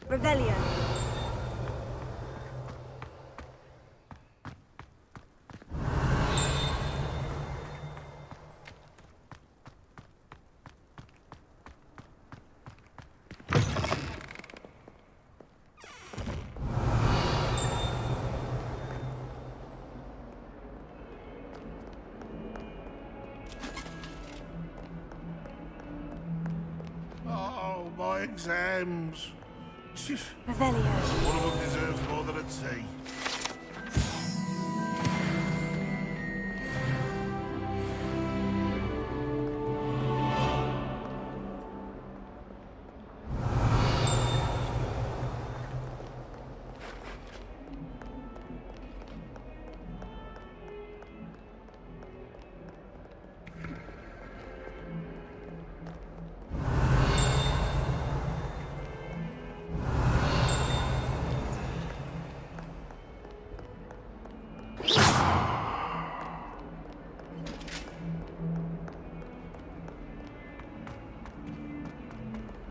Revelio. Oh, my exams. Revelio. One of them deserves more than a tea.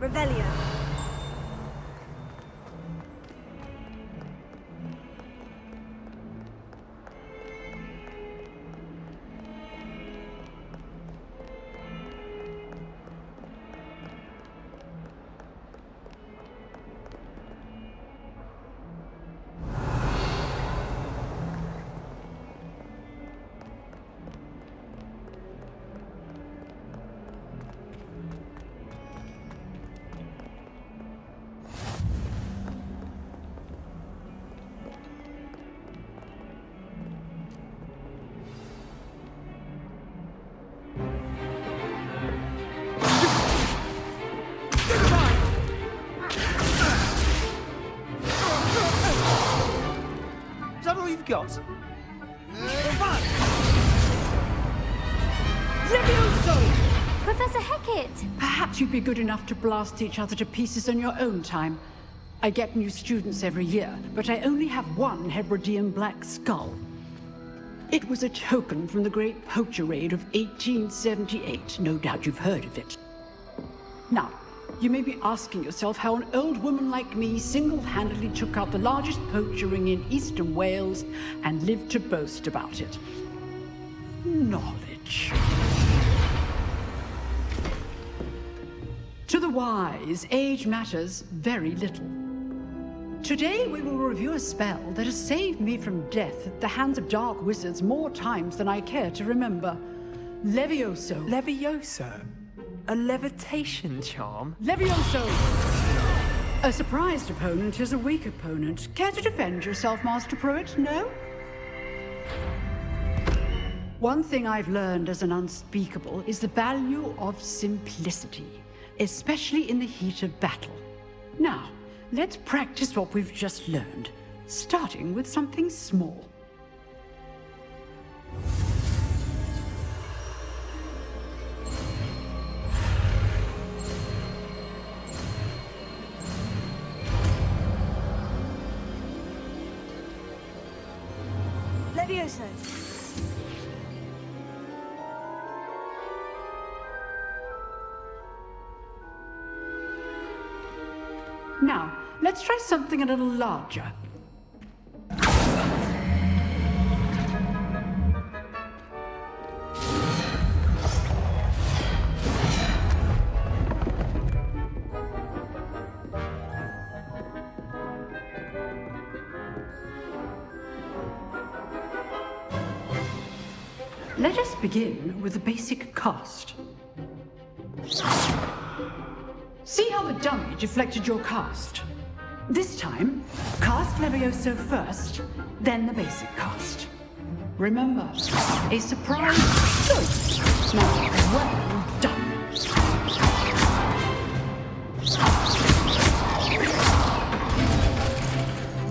Revelio. Is that all you've got? Levioso! Professor Hecat! Perhaps you'd be good enough to blast each other to pieces in your own time. I get new students every year, but I only have one Hebridean black skull. It was a token from the Great Poacher Raid of 1878. No doubt you've heard of it. Now, you may be asking yourself how an old woman like me single-handedly took out the largest poacher ring in eastern Wales and lived to boast about it. Knowledge. To the wise, age matters very little. Today we will review a spell that has saved me from death at the hands of dark wizards more times than I care to remember. Levioso. Levioso? A levitation charm? Levioso! A surprised opponent is a weak opponent. Care to defend yourself, Master Pruitt? No? One thing I've learned as an unspeakable is the value of simplicity, especially in the heat of battle. Now, let's practice what we've just learned, starting with something small. Levioso. Now, let's try something a little larger. Let us begin with the basic cast. See how the dummy deflected your cast? This time, cast Levioso first, then the basic cast. Remember, a surprise. Good. Now, well done.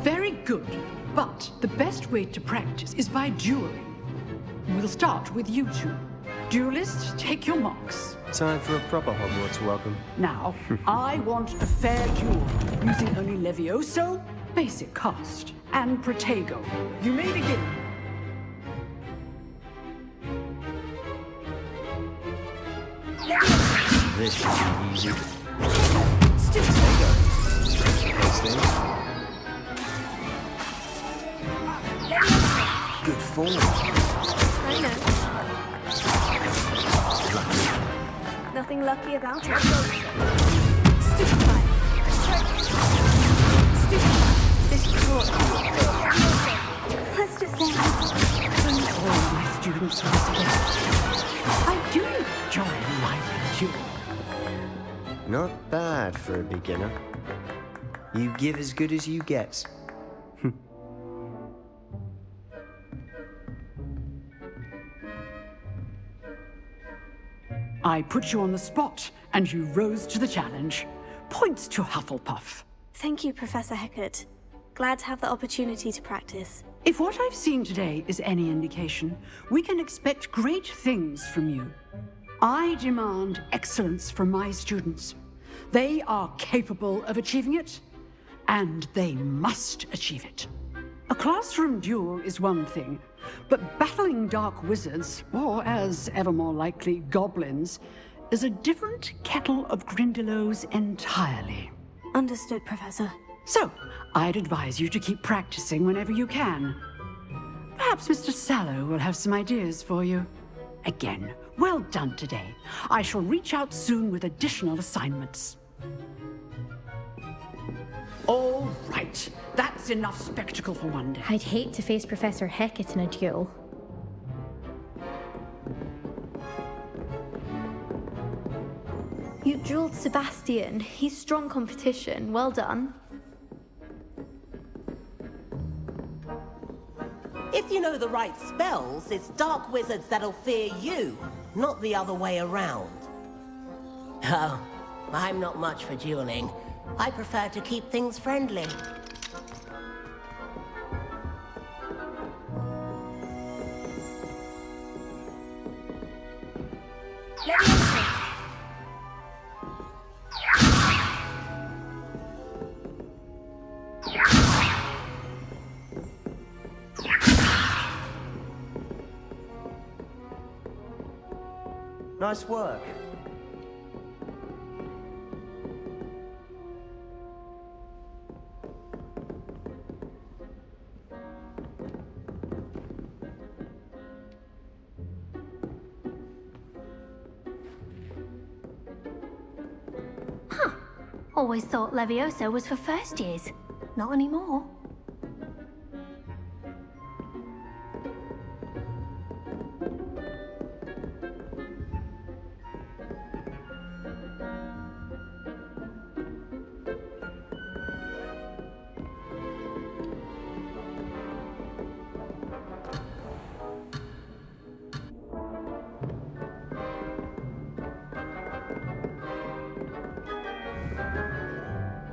Very good, but the best way to practice is by dueling. We'll start with you two. Duelists, take your marks. Time for a proper Hogwarts welcome. Now, I want a fair duel, using only Levioso, basic cast, and Protego. You may begin. This should be easy. Stupid. Case before. I know. Nothing lucky about it. Stupefy. Stupefy. This court. Let's just say All my students once again. I do enjoy life with you. Not bad for a beginner. You give as good as you get. I put you on the spot, and you rose to the challenge. Points to Hufflepuff. Thank you, Professor Hecat. Glad to have the opportunity to practice. If what I've seen today is any indication, we can expect great things from you. I demand excellence from my students. They are capable of achieving it, and they must achieve it. A classroom duel is one thing, but battling dark wizards, or as ever more likely, goblins, is a different kettle of Grindylows entirely. Understood, Professor. So, I'd advise you to keep practicing whenever you can. Perhaps Mr. Sallow will have some ideas for you. Again, well done today. I shall reach out soon with additional assignments. All right, that's enough spectacle for one day. I'd hate to face Professor Hecat in a duel. You dueled Sebastian. He's strong competition. Well done. If you know the right spells, it's dark wizards that'll fear you, not the other way around. Oh, I'm not much for dueling. I prefer to keep things friendly. Levioso. Nice work. Always thought Levioso was for first years. Not anymore.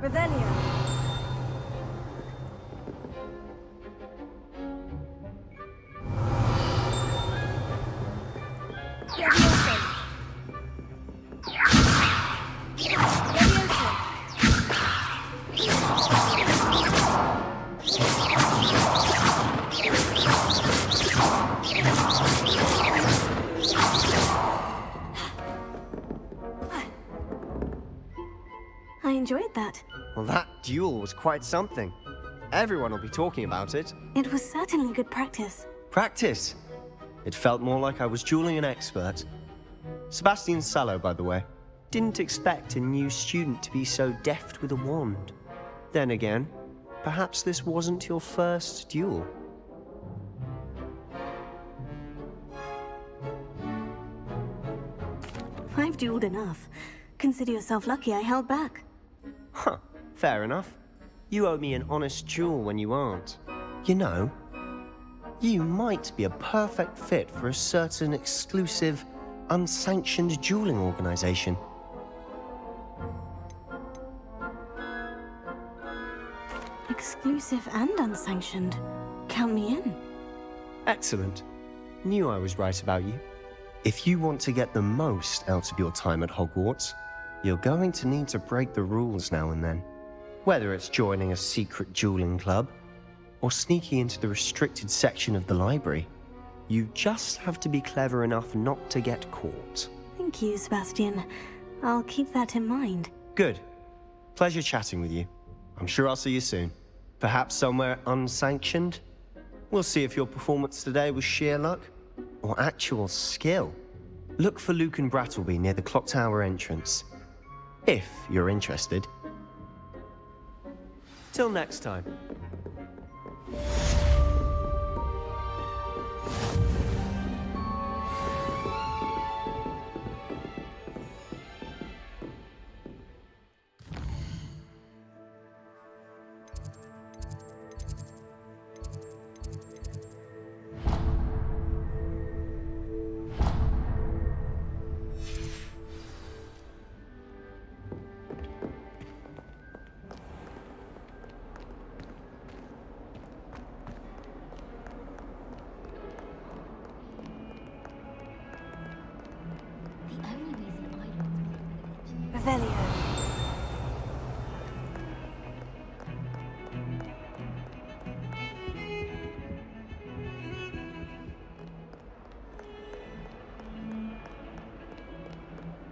Revelio. Levioso. Levioso. I enjoyed that. Well, that duel was quite something. Everyone will be talking about it. It was certainly good practice. Practice. It felt more like I was dueling an expert. Sebastian Sallow, by the way. Didn't expect a new student to be so deft with a wand. Then again, perhaps this wasn't your first duel. I've dueled enough. Consider yourself lucky I held back. Huh, fair enough. You owe me an honest duel when you aren't. You know, you might be a perfect fit for a certain exclusive, unsanctioned dueling organization. Exclusive and unsanctioned. Count me in. Excellent. Knew I was right about you. If you want to get the most out of your time at Hogwarts, you're going to need to break the rules now and then. Whether it's joining a secret dueling club, or sneaking into the restricted section of the library, you just have to be clever enough not to get caught. Thank you, Sebastian. I'll keep that in mind. Good. Pleasure chatting with you. I'm sure I'll see you soon. Perhaps somewhere unsanctioned? We'll see if your performance today was sheer luck or actual skill. Look for Luke and Brattleby near the clock tower entrance, if you're interested. Till next time. Revelio.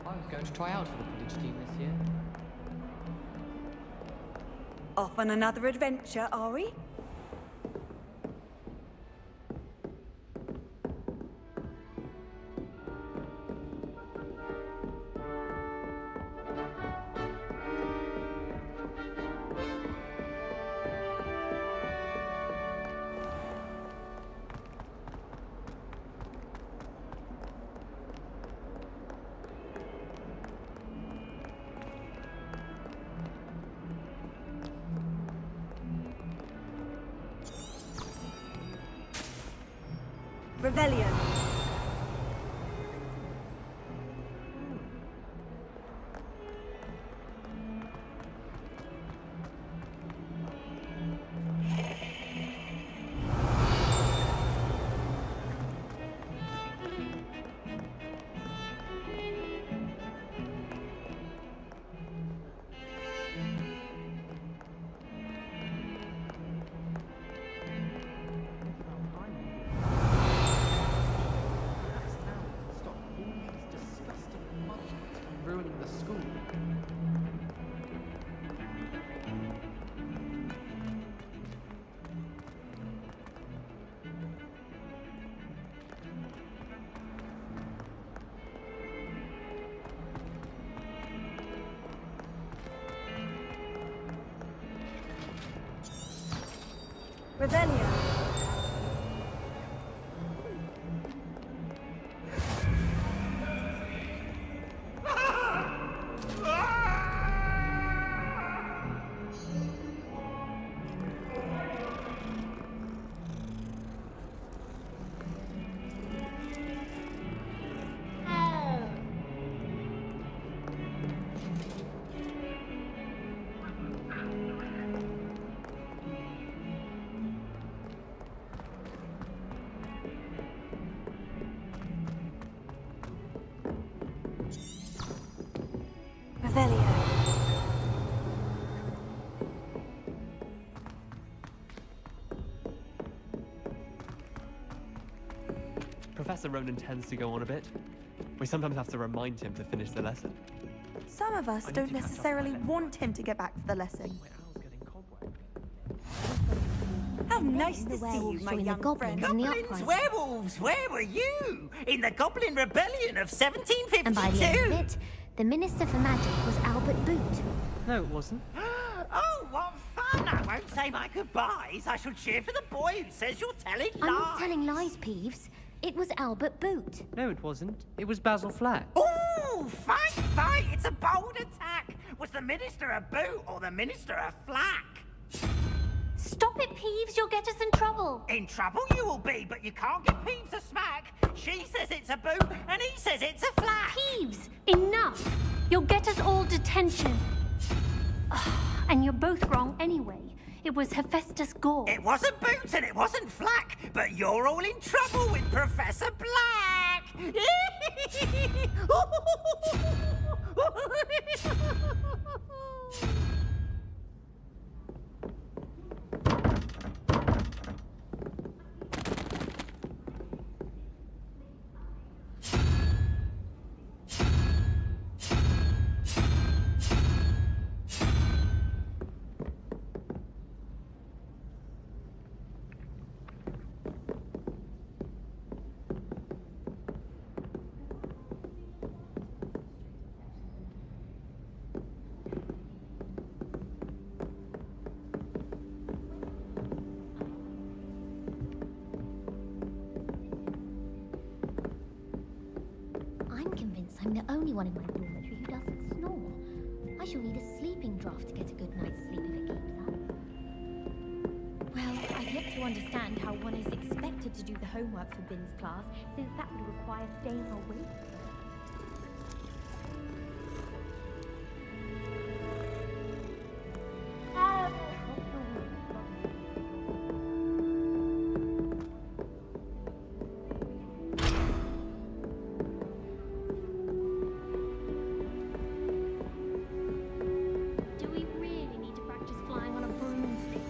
I was going to try out for the village team this year. Off on another adventure, are we? Revelio. Ruining the school. Revelio. Revelio. Professor Ronan tends to go on a bit. We sometimes have to remind him to finish the lesson. Some of us don't necessarily want him to get back to the lesson. How nice to see you, my young friend. Goblins, werewolves, where were you? In the Goblin Rebellion of 1752? And by the end of it, the Minister for Magic was Albert Boot. No, it wasn't. Oh, what fun! I won't say my goodbyes. I shall cheer for the boy who says you're telling lies. I'm not telling lies, Peeves. It was Albert Boot. No, it wasn't. It was Basil Flack. Ooh, fight, fight! It's a bold attack. Was the Minister a boot or the Minister a flack? Stop it, Peeves. You'll get us in trouble. In trouble you will be, but you can't give Peeves a smack. She says it's a boot, and he says it's a flack. Peeves, enough. You'll get us all detention. And you're both wrong anyway. It was Hephaestus Gore. It wasn't Boot and it wasn't Flack, but you're all in trouble with Professor Black! only one in my dormitory who doesn't snore. I shall need a sleeping draught to get a good night's sleep if it keeps up. Well, I've yet to understand how one is expected to do the homework for Bin's class, since that would require staying awake. Do we really need to practice flying on a broomstick?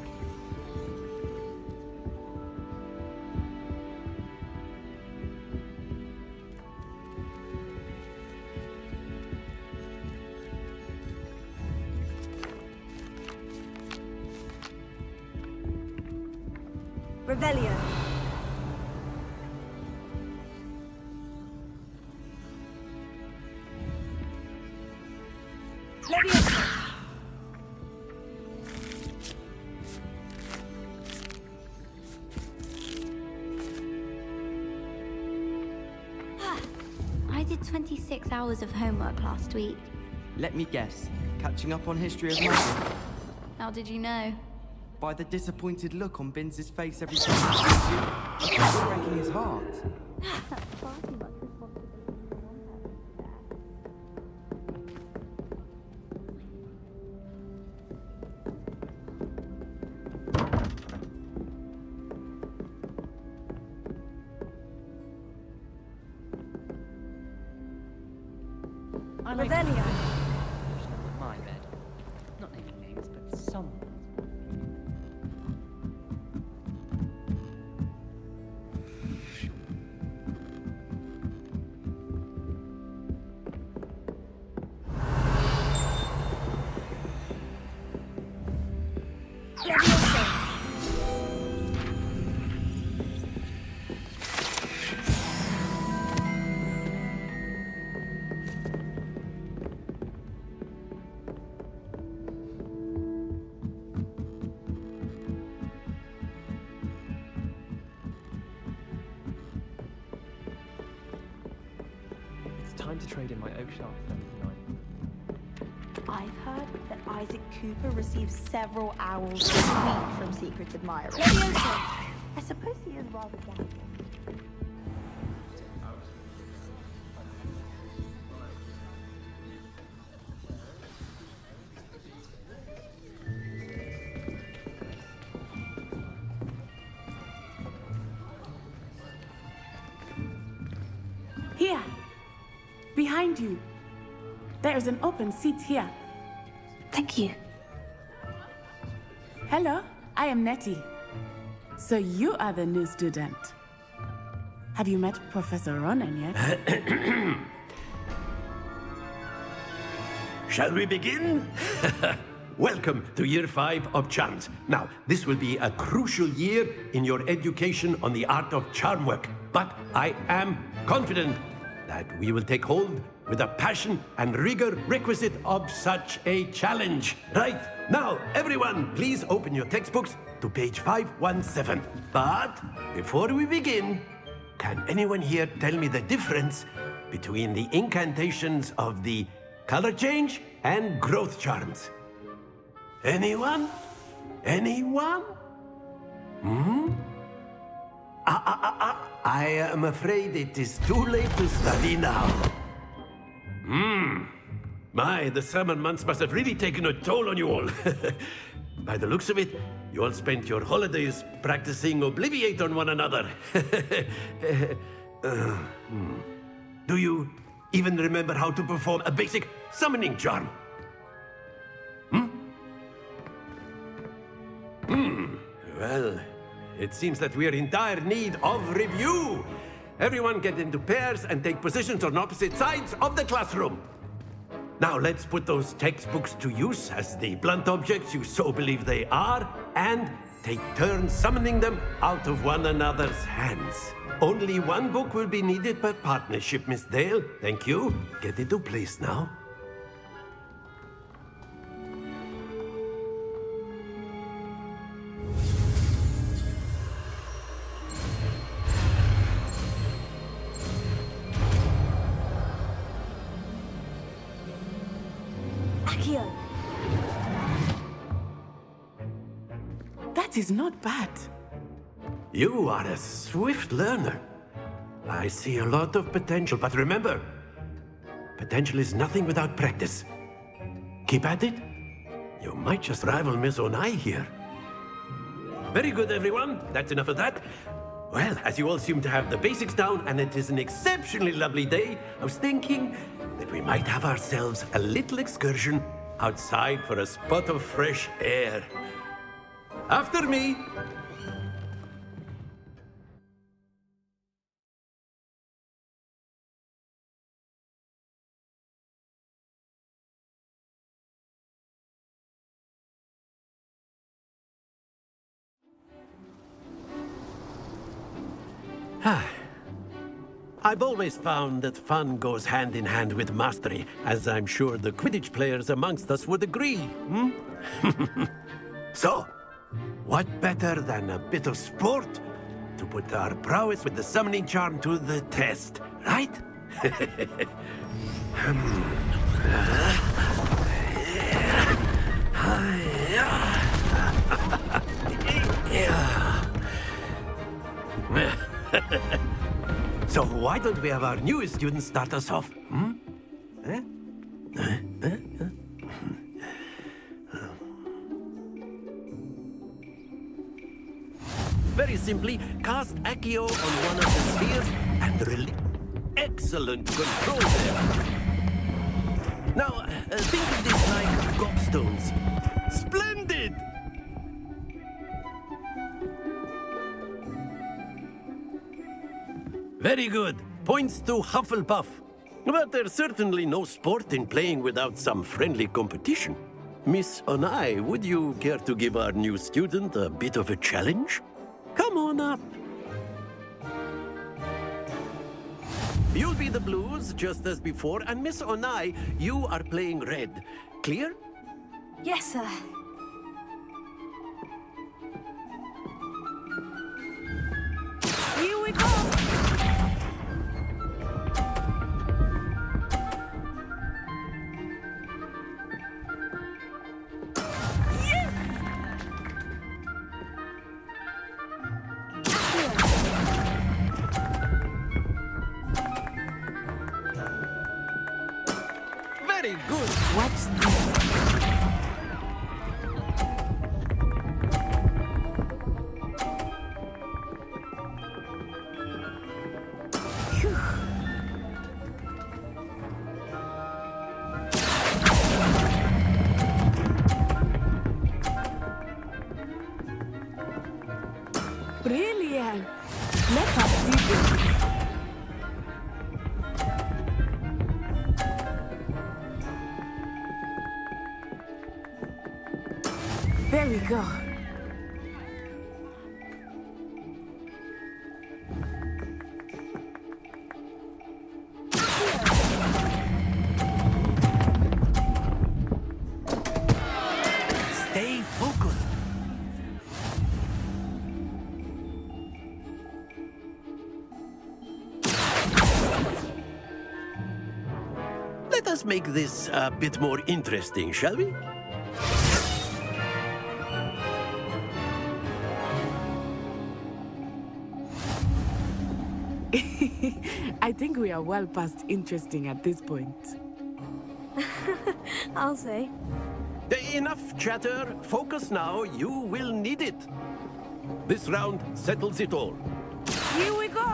Revelio. Levioso. I did 26 hours of homework last week. Let me guess. Catching up on history of magic? How did you know? By the disappointed look on Binns' face every time he sees you. I think you're breaking his heart. That's far too much responsibility for one person. I like Revelio. My bed. Not naming names, but someone. It's time to trade in my oak shaft. I've heard that Isaac Cooper receives several owls a week from secret admirers. Levioso. I suppose he is rather gambling. Here, behind you. There's an open seat here. Thank you. Hello, I am Nettie. So you are the new student. Have you met Professor Ronan yet? Shall we begin? Welcome to Year 5 of Charms. Now, this will be a crucial year in your education on the art of charm work, but I am confident that we will take hold with the passion and rigor requisite of such a challenge. Right, now, everyone, please open your textbooks to page 517. But before we begin, can anyone here tell me the difference between the incantations of the color change and growth charms? Anyone? Anyone? I am afraid it is too late to study now. My, the summer months must have really taken a toll on you all. By the looks of it, you all spent your holidays practicing Obliviate on one another. Do you even remember how to perform a basic summoning charm? Well, it seems that we are in dire need of review. Everyone get into pairs and take positions on opposite sides of the classroom. Now let's put those textbooks to use as the blunt objects you so believe they are, and take turns summoning them out of one another's hands. Only one book will be needed per partnership, Miss Dale. Thank you. Get into place now. That is not bad. You are a swift learner. I see a lot of potential, but remember, potential is nothing without practice. Keep at it. You might just rival Miss Onai here. Very good, everyone. That's enough of that. Well, as you all seem to have the basics down, and it is an exceptionally lovely day, I was thinking that we might have ourselves a little excursion outside for a spot of fresh air. After me. I've always found that fun goes hand in hand with mastery, as I'm sure the Quidditch players amongst us would agree, hmm? So, what better than a bit of sport to put our prowess with the summoning charm to the test, right? So why don't we have our newest student start us off? Hmm? Very simply, cast Accio on one of the spheres and release. Excellent control there. Now, think of this like gobstones. Splendid! Very good. Points to Hufflepuff. But there's certainly no sport in playing without some friendly competition. Miss Onai, would you care to give our new student a bit of a challenge? Come on up. You'll be the blues, just as before, and Miss Onai, you are playing red. Clear? Yes, sir. Here we go! Very good. Watch this. Brilliant. Let us see this. There we go. Stay focused. Let us make this a bit more interesting, shall we? I think we are well past interesting at this point. I'll say. Enough chatter. Focus now. You will need it. This round settles it all. Here we go!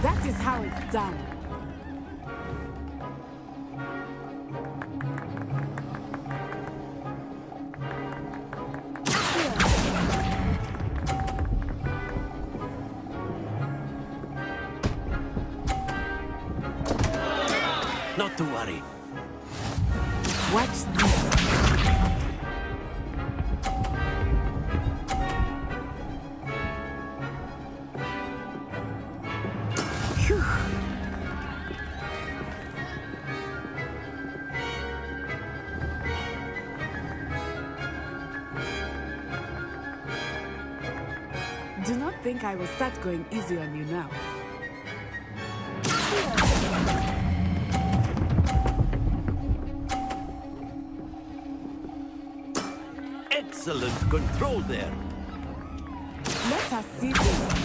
That is how it's done. Not to worry. Watch this. Phew. Do not think I will start going easy on you now. Excellent control there. Let us see this.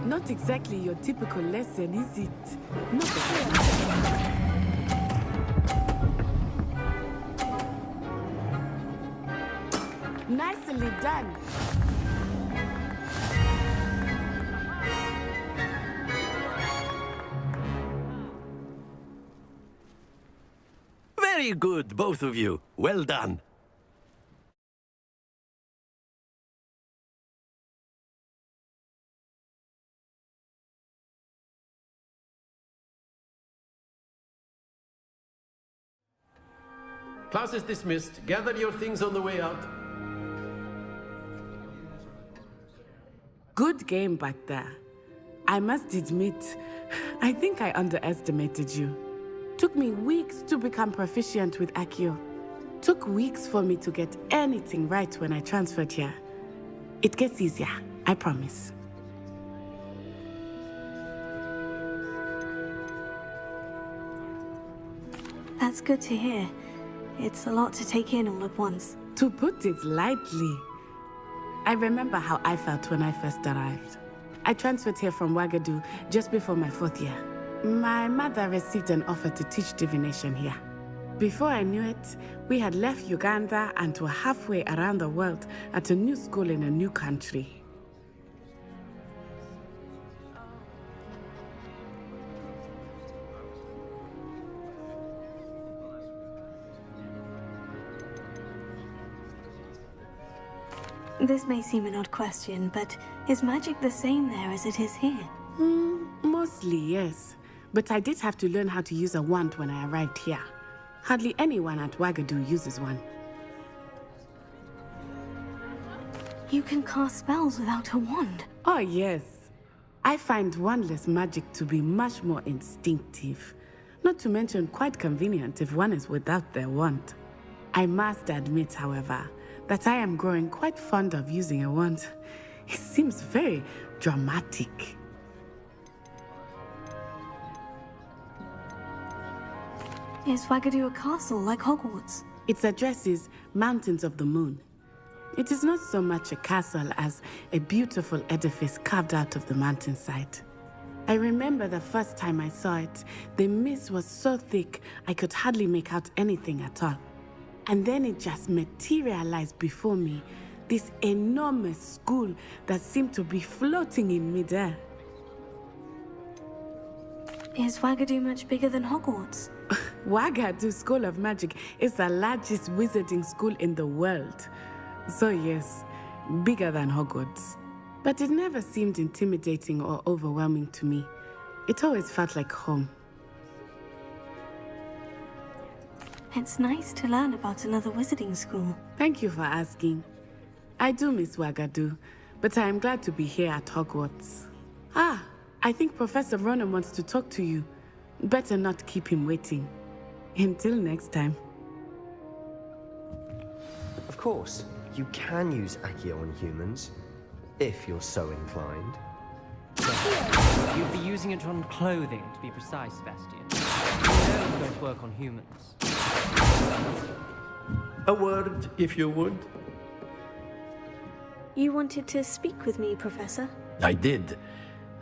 Not exactly your typical lesson, is it? Not nicely done. Very good, both of you. Well done. Class is dismissed. Gather your things on the way out. Good game back there. I must admit, I think I underestimated you. Took me weeks to become proficient with Accio. Took weeks for me to get anything right when I transferred here. It gets easier, I promise. That's good to hear. It's a lot to take in all at once. To put it lightly, I remember how I felt when I first arrived. I transferred here from Ouagadougou just before my 4th year. My mother received an offer to teach divination here. Before I knew it, we had left Uganda and were halfway around the world at a new school in a new country. This may seem an odd question, but is magic the same there as it is here? Mostly, yes. But I did have to learn how to use a wand when I arrived here. Hardly anyone at Ouagadougou uses one. You can cast spells without a wand? Oh, yes. I find wandless magic to be much more instinctive. Not to mention quite convenient if one is without their wand. I must admit, however, that I am growing quite fond of using a wand. It seems very dramatic. Is Ouagadougou a castle like Hogwarts? Its address is Mountains of the Moon. It is not so much a castle as a beautiful edifice carved out of the mountainside. I remember the first time I saw it, the mist was so thick I could hardly make out anything at all. And then it just materialized before me, this enormous school that seemed to be floating in midair. Is Ouagadougou much bigger than Hogwarts? Ouagadougou School of Magic is the largest wizarding school in the world. So yes, bigger than Hogwarts. But it never seemed intimidating or overwhelming to me. It always felt like home. It's nice to learn about another wizarding school. Thank you for asking. I do miss Ouagadougou, but I am glad to be here at Hogwarts. Ah, I think Professor Ronan wants to talk to you. Better not keep him waiting. Until next time. Of course, you can use Accio on humans, if you're so inclined. You'd be using it on clothing, to be precise, Sebastian. You know it's going to work on humans. A word, if you would. You wanted to speak with me, Professor? I did.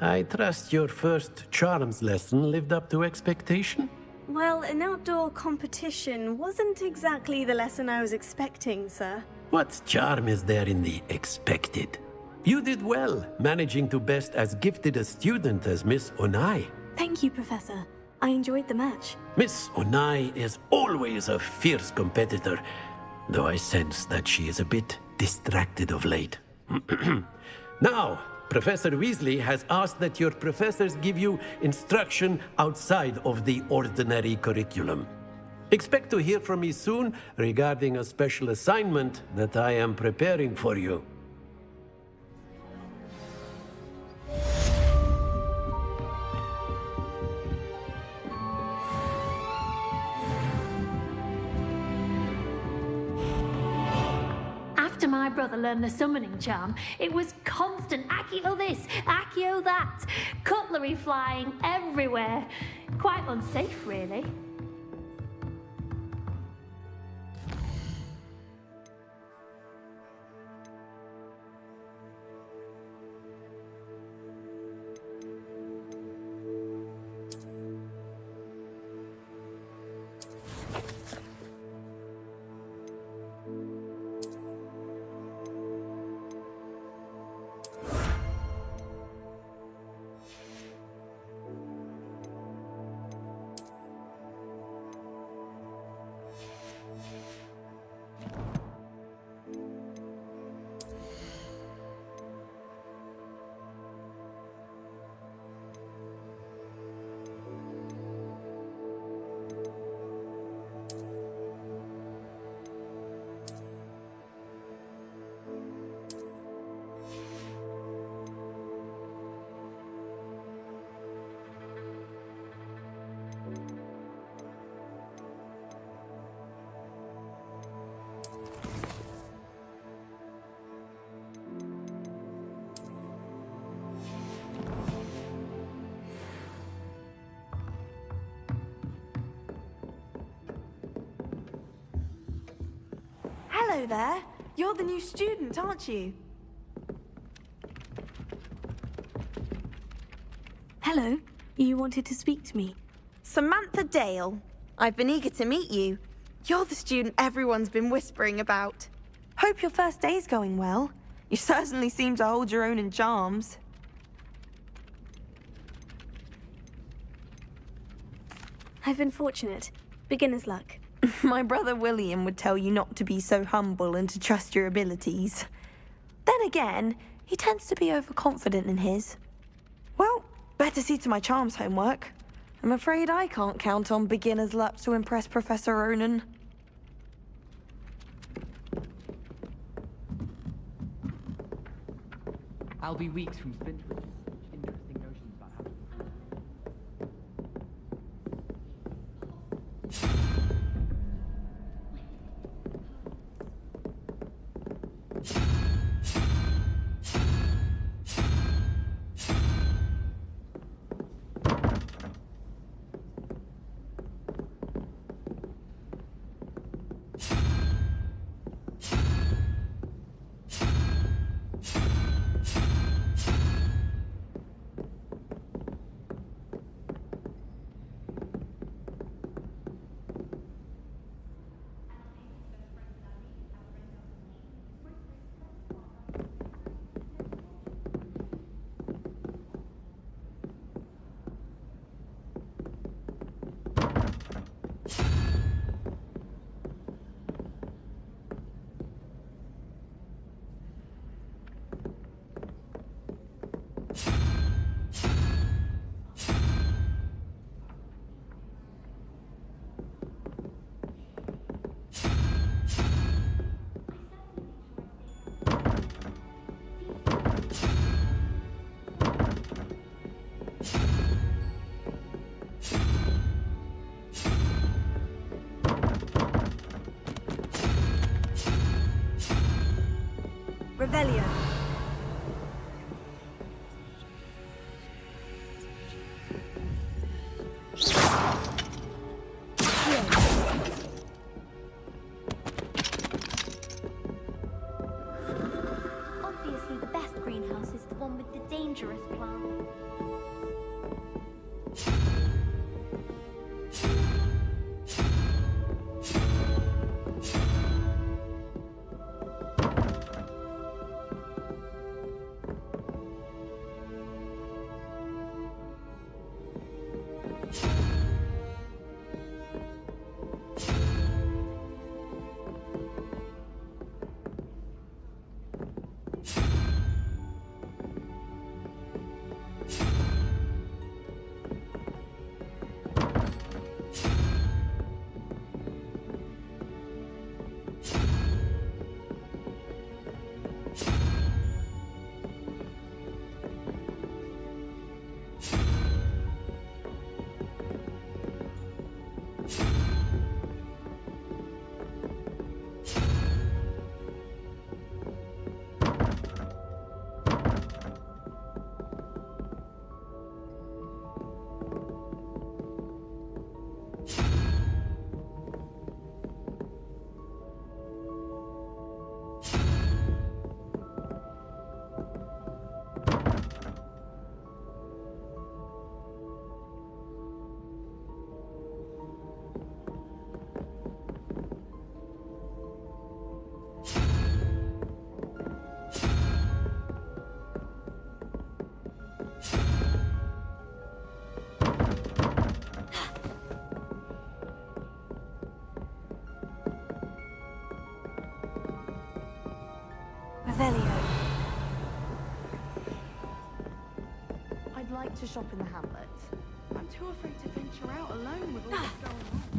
I trust your first charms lesson lived up to expectation? Well, an outdoor competition wasn't exactly the lesson I was expecting, sir. What charm is there in the expected? You did well, managing to best as gifted a student as Miss Onai. Thank you, Professor. I enjoyed the match. Miss Onai is always a fierce competitor, though I sense that she is a bit distracted of late. Now, Professor Weasley has asked that your professors give you instruction outside of the ordinary curriculum. Expect to hear from me soon regarding a special assignment that I am preparing for you. my brother learned the summoning charm, it was constant Accio this, Accio that, cutlery flying everywhere. Quite unsafe, really. Hello there. You're the new student, aren't you? Hello. You wanted to speak to me. Samantha Dale. I've been eager to meet you. You're the student everyone's been whispering about. Hope your first day's going well. You certainly seem to hold your own in charms. I've been fortunate. Beginner's luck. My brother William would tell you not to be so humble and to trust your abilities. Then again, he tends to be overconfident in his. Well, better see to my charms homework. I'm afraid I can't count on beginner's luck to impress Professor Ronan. I'll be weeks from Spintridge. Interesting notions about how Revelio. Obviously, the best greenhouse is the one with the dangerous plant. like to shop in the hamlet. I'm too afraid to venture out alone with all this going on.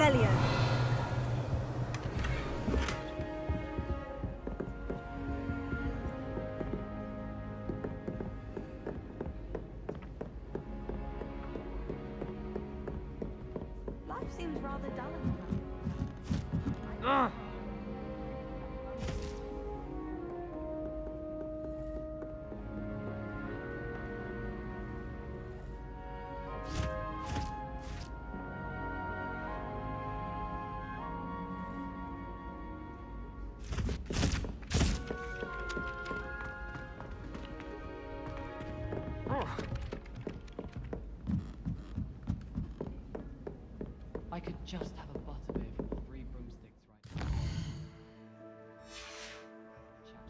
Revelio. Life seems rather dull. I could just have a butterbeer from 3 broomsticks right now.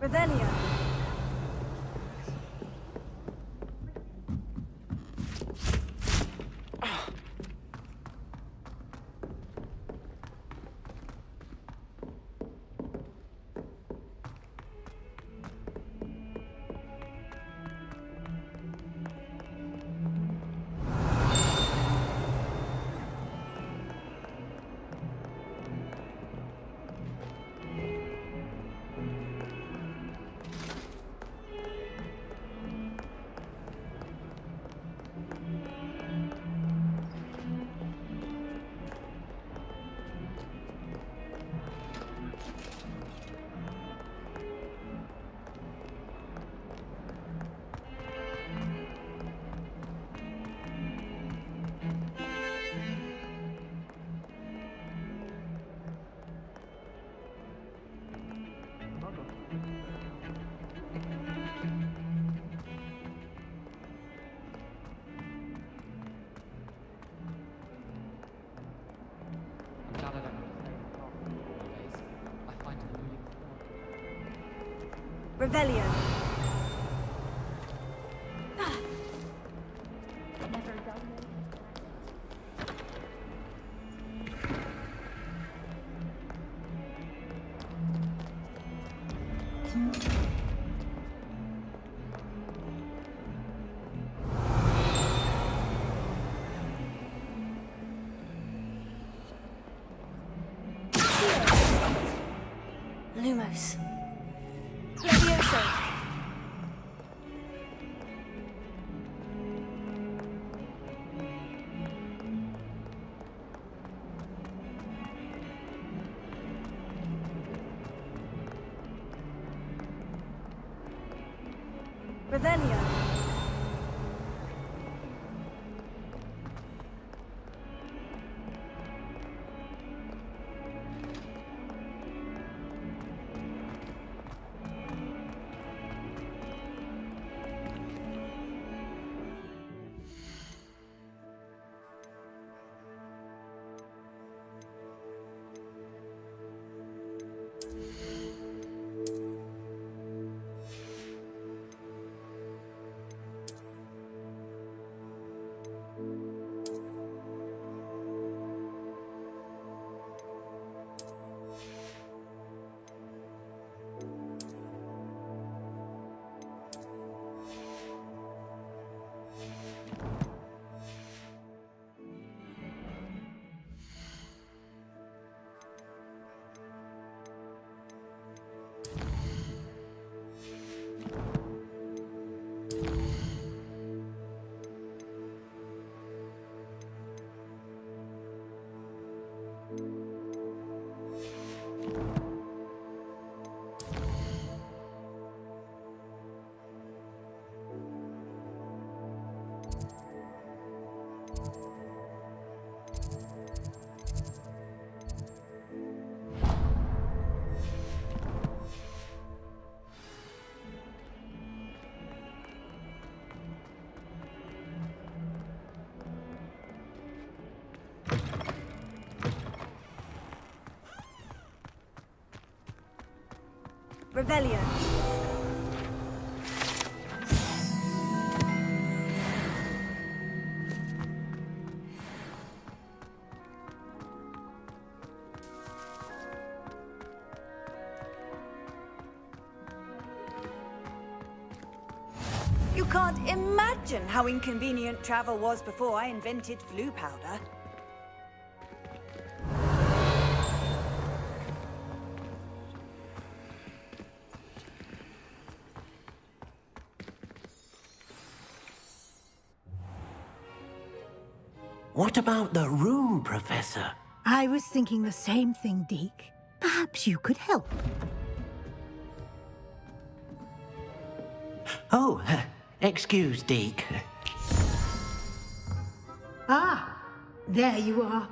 Revelio. I'm glad I don't have to play with the nowadays. I find it really boring. Revelio. Never done it. Lumos. Levioso. Revelio. Revelio. You can't imagine how inconvenient travel was before I invented flu powder. What about the room, Professor? I was thinking the same thing, Deke. Perhaps you could help. Oh, excuse, Deke. Ah, there you are.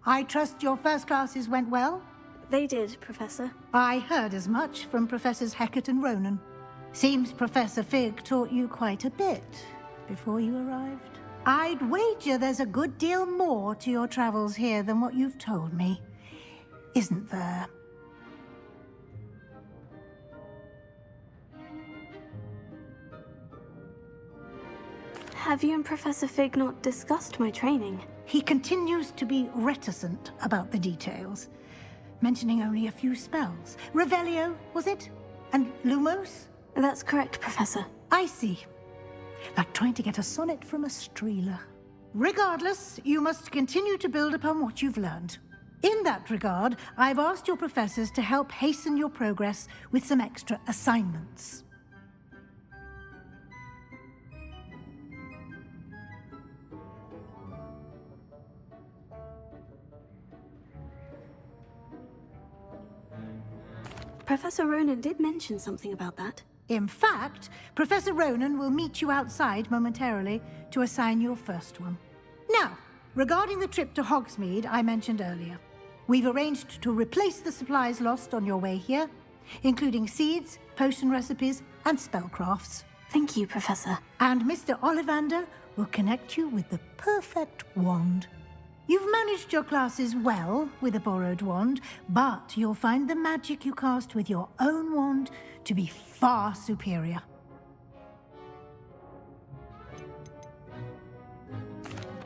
I trust your first classes went well? They did, Professor. I heard as much from Professors Hecat and Ronan. Seems Professor Fig taught you quite a bit before you arrived. I'd wager there's a good deal more to your travels here than what you've told me. Isn't there? Have you and Professor Fig not discussed my training? He continues to be reticent about the details, mentioning only a few spells. Revelio, was it? And Lumos? That's correct, Professor. I see. Like trying to get a sonnet from a streeler. Regardless, you must continue to build upon what you've learned. In that regard, I've asked your professors to help hasten your progress with some extra assignments. Professor Ronan did mention something about that. In fact, Professor Ronan will meet you outside momentarily to assign your first one. Now, regarding the trip to Hogsmeade I mentioned earlier, we've arranged to replace the supplies lost on your way here, including seeds, potion recipes, and spellcrafts. Thank you, Professor. And Mr. Ollivander will connect you with the perfect wand. You've managed your classes well with a borrowed wand, but you'll find the magic you cast with your own wand to be far superior.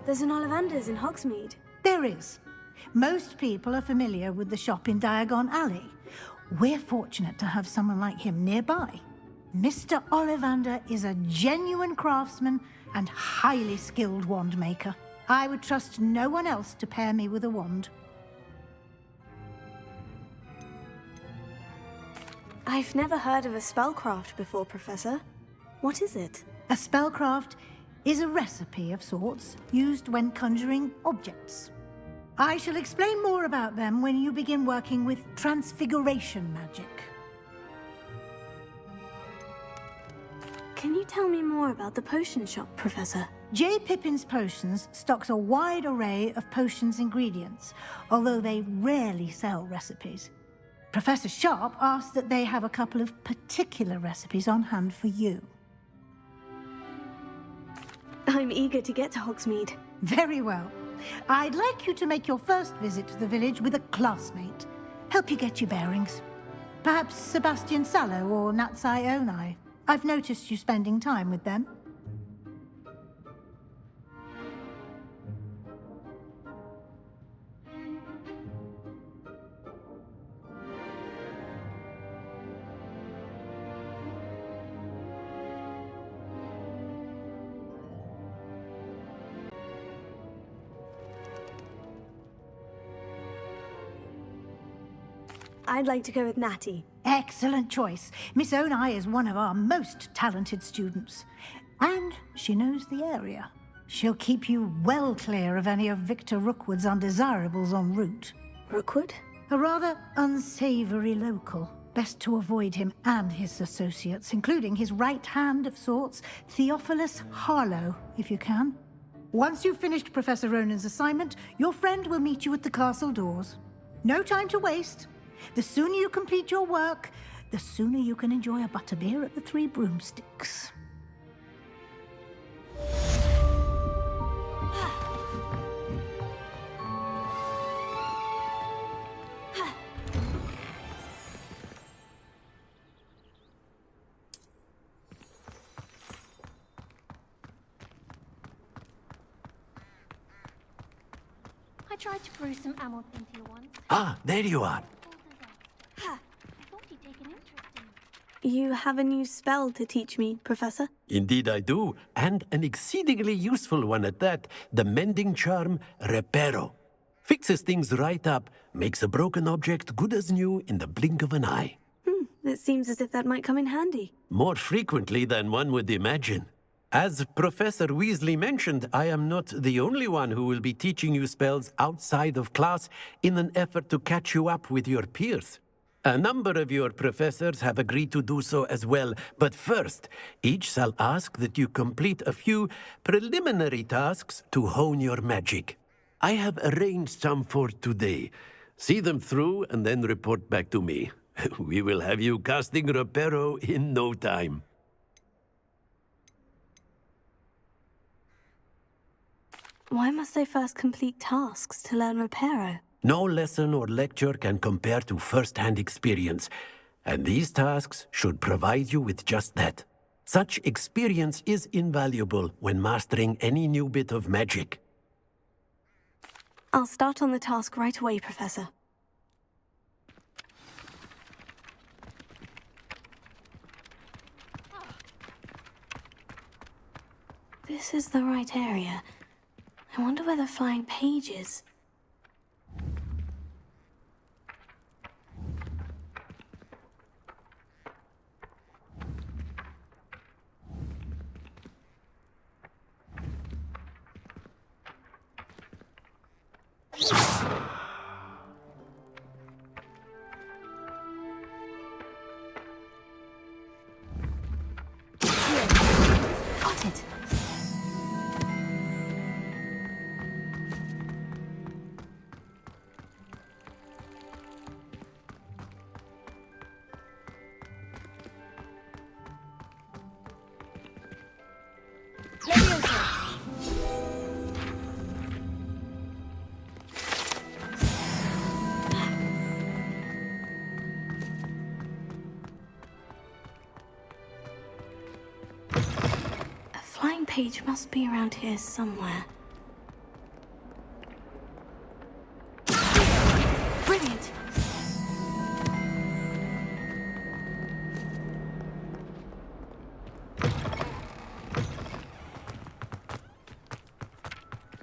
There's an Ollivander's in Hogsmeade. There is. Most people are familiar with the shop in Diagon Alley. We're fortunate to have someone like him nearby. Mr. Ollivander is a genuine craftsman and highly skilled wand maker. I would trust no one else to pair me with a wand. I've never heard of a spellcraft before, Professor. What is it? A spellcraft is a recipe of sorts used when conjuring objects. I shall explain more about them when you begin working with transfiguration magic. Can you tell me more about the potion shop, Professor? J. Pippin's Potions stocks a wide array of potions ingredients, although they rarely sell recipes. Professor Sharp asked that they have a couple of particular recipes on hand for you. I'm eager to get to Hogsmeade. Very well. I'd like you to make your first visit to the village with a classmate. Help you get your bearings. Perhaps Sebastian Sallow or Natsai Onai. I've noticed you spending time with them. I'd like to go with Natty. Excellent choice. Miss Onai is one of our most talented students. And she knows the area. She'll keep you well clear of any of Victor Rookwood's undesirables en route. Rookwood? A rather unsavory local. Best to avoid him and his associates, including his right hand of sorts, Theophilus Harlow, if you can. Once you've finished Professor Ronan's assignment, your friend will meet you at the castle doors. No time to waste. The sooner you complete your work, the sooner you can enjoy a butterbeer at the Three Broomsticks. I tried to brew some ammo into you once. Ah, there you are. I thought you'd take an interest in it. You have a new spell to teach me, Professor? Indeed I do, and an exceedingly useful one at that, the mending charm Reparo. Fixes things right up, makes a broken object good as new in the blink of an eye. It seems as if that might come in handy. More frequently than one would imagine. As Professor Weasley mentioned, I am not the only one who will be teaching you spells outside of class in an effort to catch you up with your peers. A number of your professors have agreed to do so as well, but first, each shall ask that you complete a few preliminary tasks to hone your magic. I have arranged some for today. See them through and then report back to me. We will have you casting Reparo in no time. Why must I first complete tasks to learn Reparo? No lesson or lecture can compare to first-hand experience, and these tasks should provide you with just that. Such experience is invaluable when mastering any new bit of magic. I'll start on the task right away, Professor. This is the right area. I wonder where the flying page is. Got it. Levioso. A flying page must be around here somewhere. Brilliant!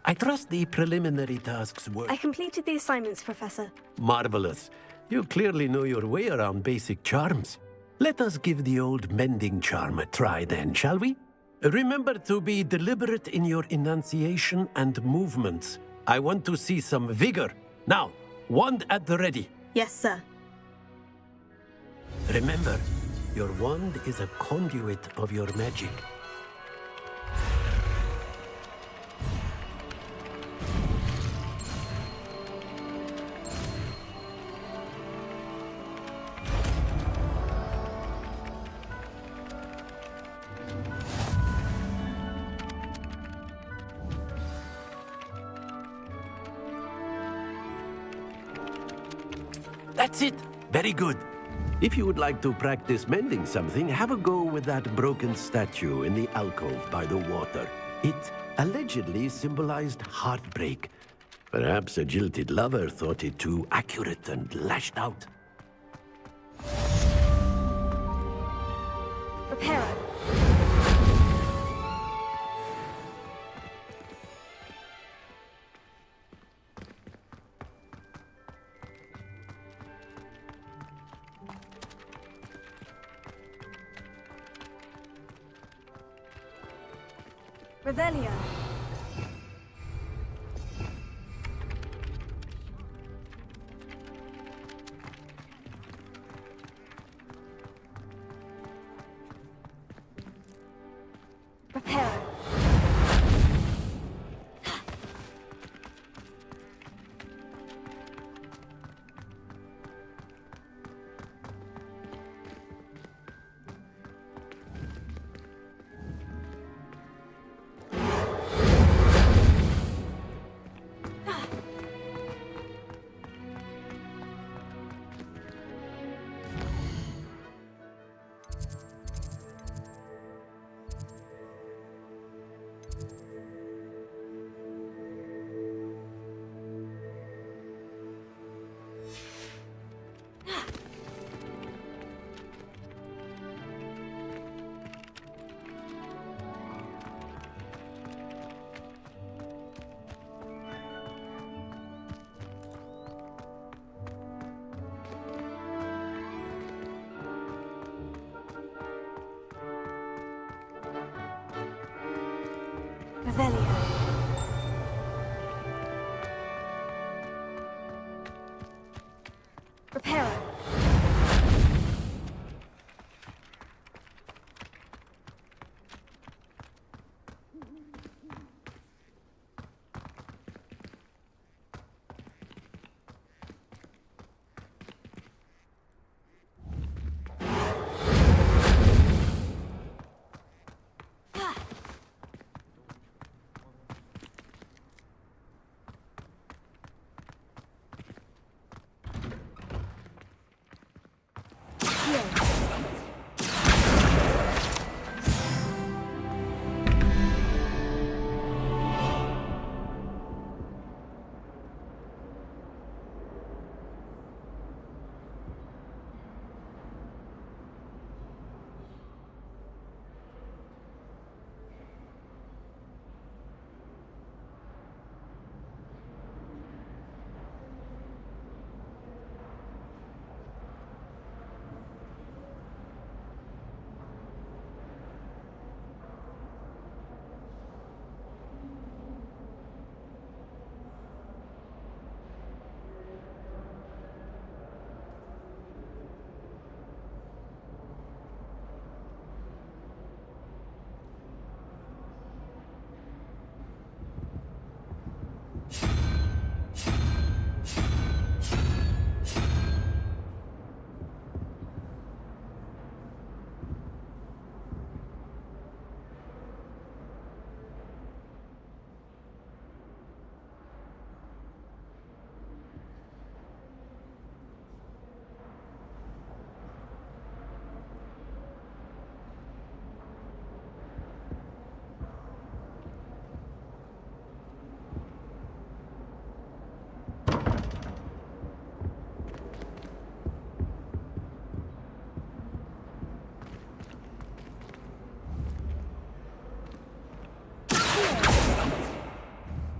I trust the preliminary tasks were... I completed the assignments, Professor. Marvelous. You clearly know your way around basic charms. Let us give the old mending charm a try then, shall we? Remember to be deliberate in your enunciation and movements. I want to see some vigor. Now, wand at the ready. Yes, sir. Remember, your wand is a conduit of your magic. That's it. Very good. If you would like to practice mending something, have a go with that broken statue in the alcove by the water. It allegedly symbolized heartbreak. Perhaps a jilted lover thought it too accurate and lashed out. Reparo. Revelio. Reparo. Revelio. Reparo.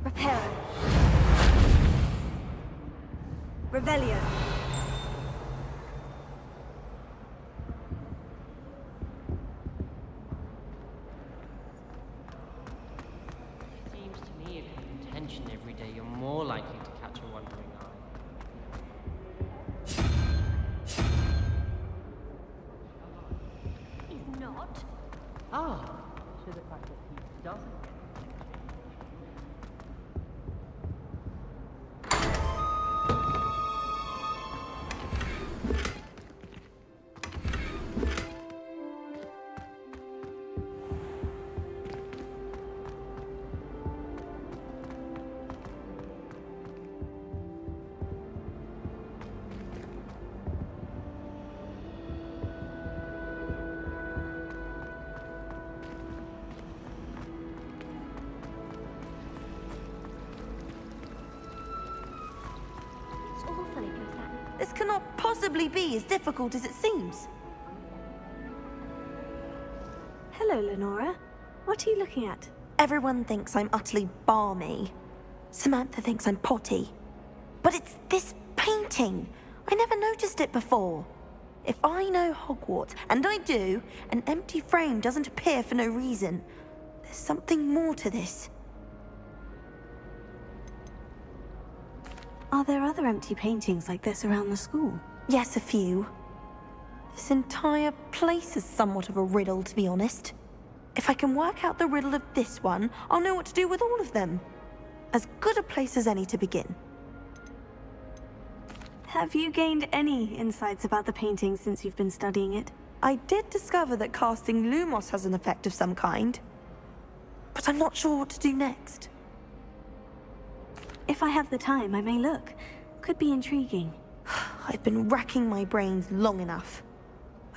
Reparo. Revelio. Seems to me if you pay attention every day, you're more likely to catch a wandering eye. He's not. Ah, so the fact that he doesn't. This cannot possibly be as difficult as it seems. Hello, Lenora. What are you looking at? Everyone thinks I'm utterly balmy. Samantha thinks I'm potty. But it's this painting. I never noticed it before. If I know Hogwarts, and I do, an empty frame doesn't appear for no reason. There's something more to this. Are there other empty paintings like this around the school? Yes, a few. This entire place is somewhat of a riddle, to be honest. If I can work out the riddle of this one, I'll know what to do with all of them. As good a place as any to begin. Have you gained any insights about the painting since you've been studying it? I did discover that casting Lumos has an effect of some kind. But I'm not sure what to do next. If I have the time, I may look. Could be intriguing. I've been racking my brains long enough.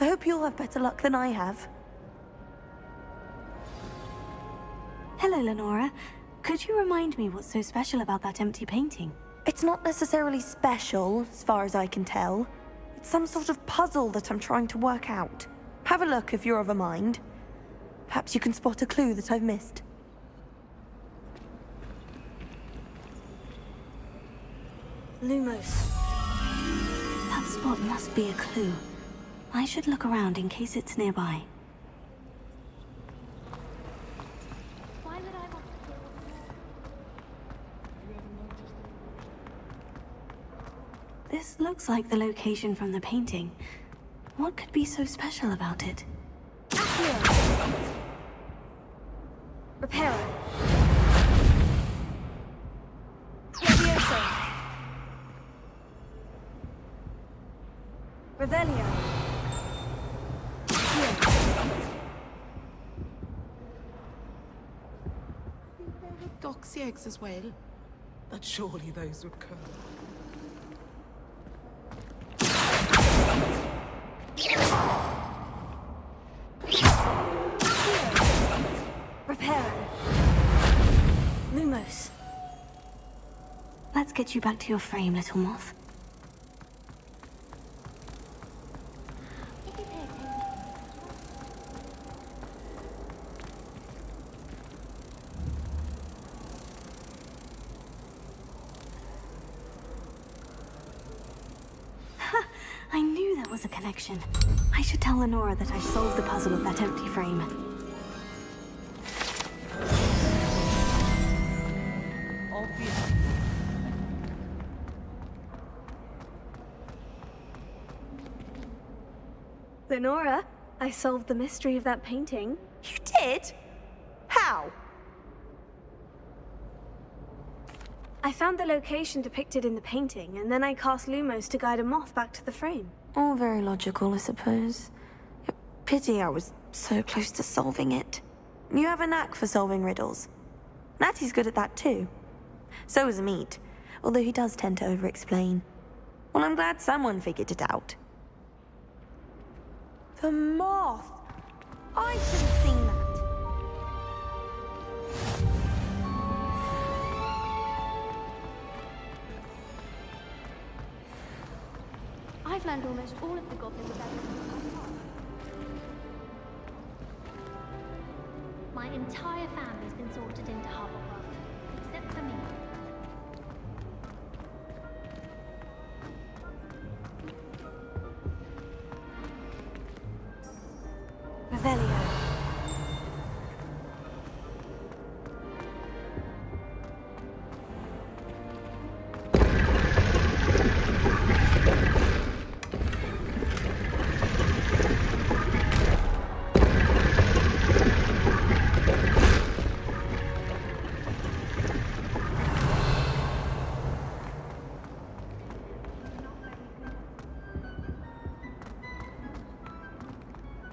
I hope you'll have better luck than I have. Hello, Lenora. Could you remind me what's so special about that empty painting? It's not necessarily special, as far as I can tell. It's some sort of puzzle that I'm trying to work out. Have a look if you're of a mind. Perhaps you can spot a clue that I've missed. Lumos. That spot must be a clue. I should look around in case it's nearby. Why would I want to kill This looks like the location from the painting. What could be so special about it? Accio! Reparo. Levioso. Revelio. There were doxy eggs as well, but surely those would curl. Reparo. Lumos. Let's get you back to your frame, little moth. I knew there was a connection. I should tell Lenora that I solved the puzzle of that empty frame. Obvious. Lenora, I solved the mystery of that painting. You did? How? I found the location depicted in the painting, and then I cast Lumos to guide a moth back to the frame. All very logical, I suppose. Pity I was so close to solving it. You have a knack for solving riddles. Natty's good at that too. So is Meat, although he does tend to over-explain. Well, I'm glad someone figured it out. The moth! I should have seen that. I've learned almost all of the goblin abilities. My entire family's been sorted into Hufflepuff, except for me. Revelio.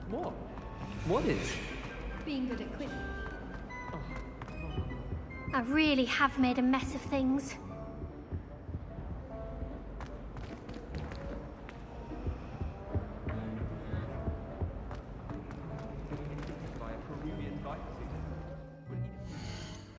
What? What is? Being good at quidditch. I really have made a mess of things.